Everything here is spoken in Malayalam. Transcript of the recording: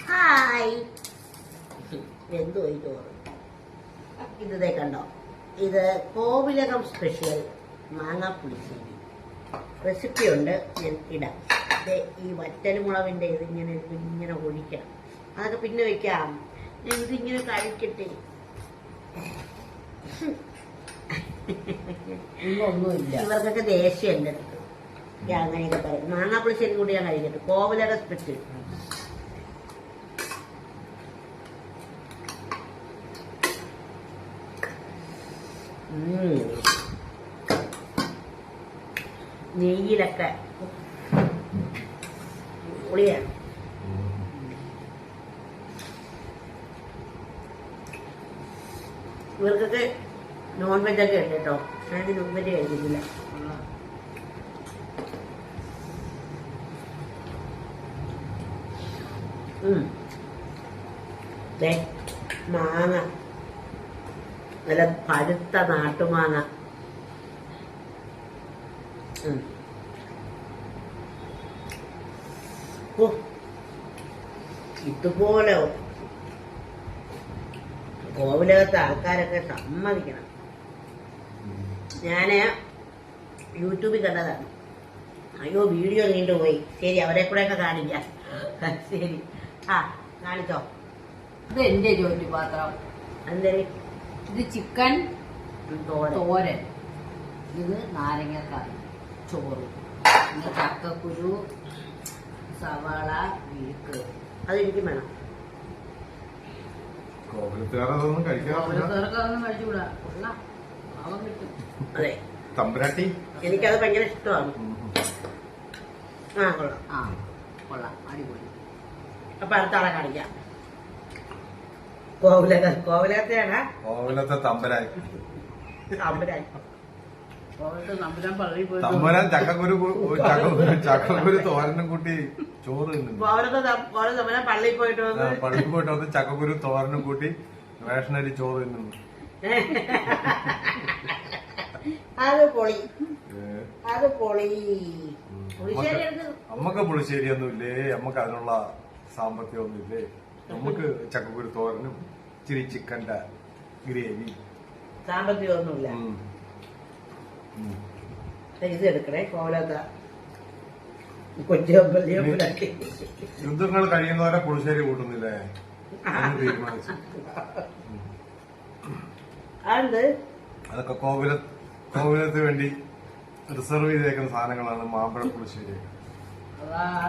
ഹായ്, എന്തോ ചോറ് ഇതേ കണ്ടോ? ഇത് കോവിലകം സ്പെഷ്യൽ മാങ്ങാപ്പുളിശ്ശേരി റെസിപ്പി ഉണ്ട്, ഞാൻ ഇടാം. ഈ വറ്റൽമുളകിന്റെ ഇതിങ്ങനെ ഒഴിക്കണം, അതൊക്കെ പിന്നെ വെക്കാം. ഞാൻ ഇതിങ്ങനെ കഴിക്കട്ടെ. ഒന്നുമില്ല, ഇവർക്കൊക്കെ ദേഷ്യം എൻ്റെ അടുത്ത്. ഞാൻ അങ്ങനെയൊക്കെ പറയും. മാങ്ങാപ്പുളിശ്ശേരി കൂടി ഞാൻ കഴിക്കട്ടെ. കോവിലക സ്പെഷ്യൽ. നെയ്യിലൊക്കെ പൊളിയാണ്. ഇവർക്കൊക്കെ നോൺ വെജ് ഒക്കെ ഉണ്ട് കേട്ടോ. ഞാൻ നോൺ വെജ് കഴിക്കുന്നില്ല. മാങ്ങ, നല്ല പഴുത്ത നാട്ടുമാങ്ങ. ഇതുപോലെ കോവിലകത്തെ ആൾക്കാരൊക്കെ സമ്മതിക്കണം. ഞാന് യൂട്യൂബിൽ കണ്ടതാണ്. അയ്യോ, വീഡിയോ നീണ്ടുപോയി. ശരി, അവരെ കൂടെ ഒക്കെ കാണിക്കാം. ശരി, കാണിച്ചോ. ഇത് എന്റെ ജോലി പാത്രം. എന്തേ? ഇത് ചിക്കൻ തോരൻ, ഇത് നാരങ്ങക്കായി ചോറ്, പിന്നെ ചക്കക്കുരു, സവാള, വീക്ക്. അതെനിക്ക് വേണം. കോവിലത്തുകാരൊന്നും കോവിലത്തുകാർക്കൊന്നും കഴിച്ചുകൂടാ. കൊള്ളാം, പാവം കിട്ടും. അതെ, തമ്പുരാട്ടി എനിക്കത് ഭയങ്കര ഇഷ്ടമാണ്. കൊള്ളാം, കൊള്ളാം, അടിപൊളി. അപ്പൊ അടുത്ത ആളെ കാണിക്കാം. കോവിലത്തെയാണ്. കോവിലത്തെ തമ്പുരാൻ. കോവിലത്തെ നമ്പുരാൻ പള്ളിയിൽ പോയി തമ്പുരാൻ ചക്കക്കുരു തോരനും കൂട്ടി ചോറ് തിന്നുന്നു. പള്ളിയിൽ പോയിട്ട് വന്ന് ചക്കക്കുരു തോരനും കൂട്ടി റേഷനരി ചോറ് തിന്നുന്നു. അത് പൊളി, അത് പൊളി. അമ്മക്ക് പുളിശ്ശേരിയൊന്നും ഇല്ലേ? അമ്മക്ക് അതിനുള്ള സാമ്പത്തികമൊന്നും ഇല്ലേ? നമുക്ക് ചക്കക്കുരു തോരനും ഇച്ചിരി ചിക്കന്റെ ഗ്രേവി. സാമ്പത്തികമൊന്നുമില്ല. ഇത് എടുക്കണേ. കോലത്ത യുദ്ധങ്ങൾ കഴിയുന്നവരെ പുളിശ്ശേരി കൂട്ടുന്നില്ലേ? തീരുമാനിച്ചു. അതൊക്കെ കോവിലത്തിന് വേണ്ടി റിസർവ് ചെയ്തേക്കുന്ന സാധനങ്ങളാണ്. മാമ്പഴ പുളിശ്ശേരി.